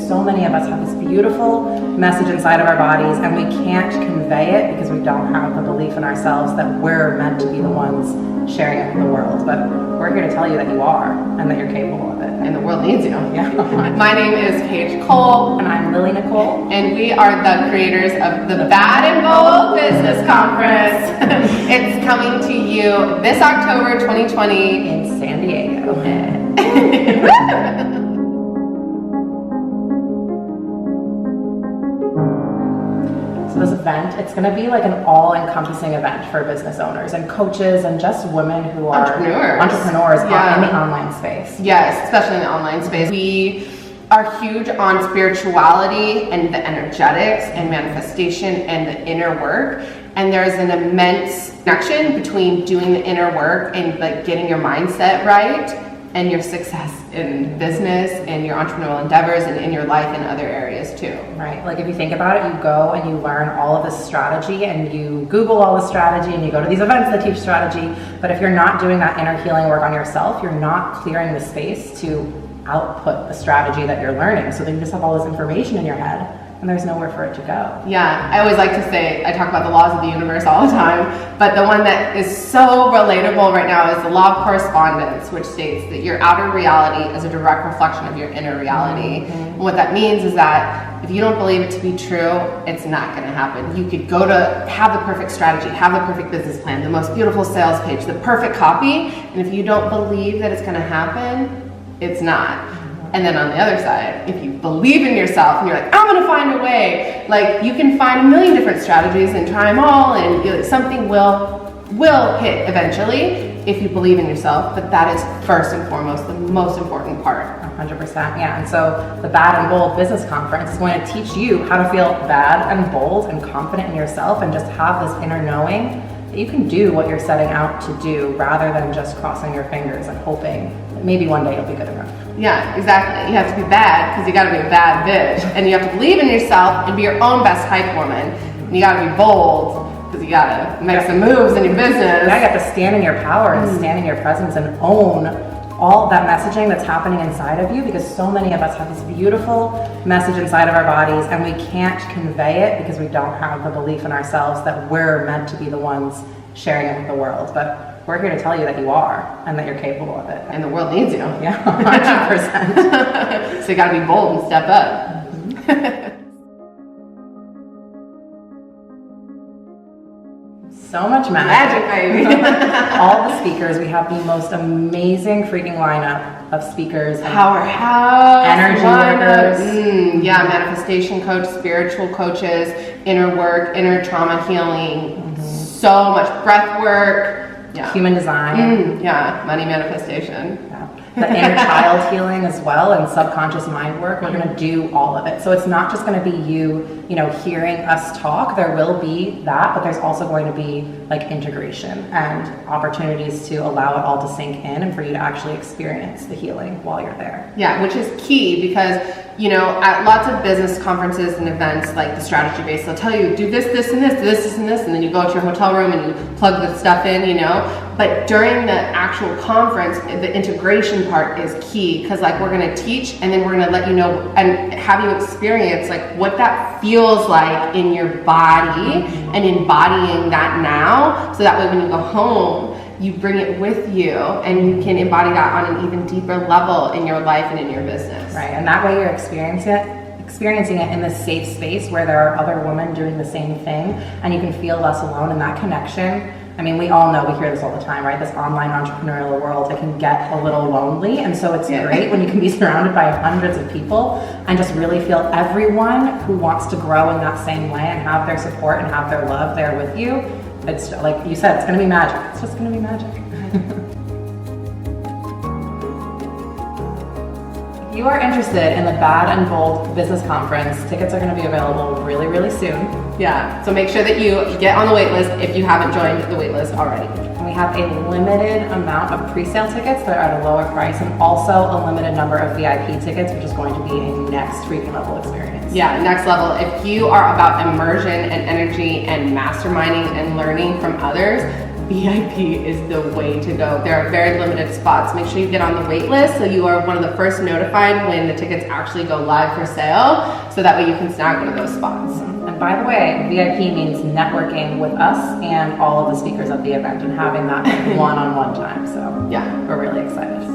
so many of us have this beautiful message inside of our bodies and we can't convey it because we don't have the belief in ourselves that we're meant to be the ones sharing it with the world. But we're here to tell you that you are and that you're capable of it. And the world needs you. Yeah. My name is Paige Cole. And I'm Lily Nicole. And we are the creators of the Bad and Bold Business Conference. It's coming to you this October 2020 In San Diego. So this event, it's going to be like an all-encompassing event for business owners and coaches and just women who are entrepreneurs in the online space. Yes, especially in the online space. We are huge on spirituality and the energetics and manifestation and the inner work. And there's an immense connection between doing the inner work and like getting your mindset right and your success in business and your entrepreneurial endeavors and in your life and other areas too. Right, like if you think about it, you go and you learn all of this strategy and you Google all the strategy and you go to these events that teach strategy, but if you're not doing that inner healing work on yourself, you're not clearing the space to output the strategy that you're learning. So then you just have all this information in your head and there's nowhere for it to go. Yeah, I always like to say, I talk about the laws of the universe all the time, but the one that is so relatable right now is the law of correspondence, which states that your outer reality is a direct reflection of your inner reality. Mm-hmm. And what that means is that if you don't believe it to be true, it's not gonna happen. You could go to have the perfect strategy, have the perfect business plan, the most beautiful sales page, the perfect copy, and if you don't believe that it's gonna happen, it's not. And then on the other side, if you believe in yourself and you're like, I'm gonna find a way, like you can find a million different strategies and try them all and something will hit eventually if you believe in yourself, but that is first and foremost the most important part. 100%, yeah. And so the Bad and Bold Business Conference is going to teach you how to feel bad and bold and confident in yourself and just have this inner knowing that you can do what you're setting out to do rather than just crossing your fingers and hoping that maybe one day it'll be good enough. Yeah, exactly. You have to be bad because you got to be a bad bitch, and you have to believe in yourself and be your own best hype woman. And you got to be bold because you got to make some moves in your business. You got to stand in your power and stand in your presence and own all that messaging that's happening inside of you, because so many of us have this beautiful message inside of our bodies and we can't convey it because we don't have the belief in ourselves that we're meant to be the ones sharing it with the world. But we're here to tell you that you are and that you're capable of it. And the world needs you. Yeah, 100%. So you got to be bold and step up. Mm-hmm. So much magic. Magic, baby. All the speakers, we have the most amazing freaking lineup of speakers. Powerhouse. Energy workers. Yeah, manifestation coach, spiritual coaches, inner work, inner trauma healing, so much breath work. Yeah. Human design. Yeah, money manifestation. Yeah. The inner child healing as well and subconscious mind work. We're going to do all of it. So it's not just going to be you hearing us talk. There will be that, but there's also going to be like integration and opportunities to allow it all to sink in and for you to actually experience the healing while you're there. Yeah, which is key because, at lots of business conferences and events, like the strategy base, they'll tell you, do this, this, and this, and this, and then you go to your hotel room and you plug the stuff in, But during the actual conference, the integration part is key because like we're gonna teach and then we're gonna let you know and have you experience like what that feels like in your body and embodying that now, so that way when you go home, you bring it with you and you can embody that on an even deeper level in your life and in your business. Right, and that way you're experiencing it in this safe space where there are other women doing the same thing and you can feel less alone in that connection. I mean, we all know, we hear this all the time, right? This online entrepreneurial world, it can get a little lonely. And so it's great when you can be surrounded by hundreds of people and just really feel everyone who wants to grow in that same way and have their support and have their love there with you. It's like you said, it's going to be magic. It's just going to be magic. If you are interested in the Bad and Bold Business Conference, tickets are going to be available really, really soon. Yeah, so make sure that you get on the wait list if you haven't joined the wait list already. And we have a limited amount of pre-sale tickets that are at a lower price and also a limited number of VIP tickets, which is going to be a next freaking level experience. Yeah, next level. If you are about immersion and energy and masterminding and learning from others, VIP is the way to go. There are very limited spots. Make sure you get on the wait list so you are one of the first notified when the tickets actually go live for sale, so that way you can snag one of those spots. And by the way, VIP means networking with us and all of the speakers at the event and having that one-on-one time. So yeah, we're really excited.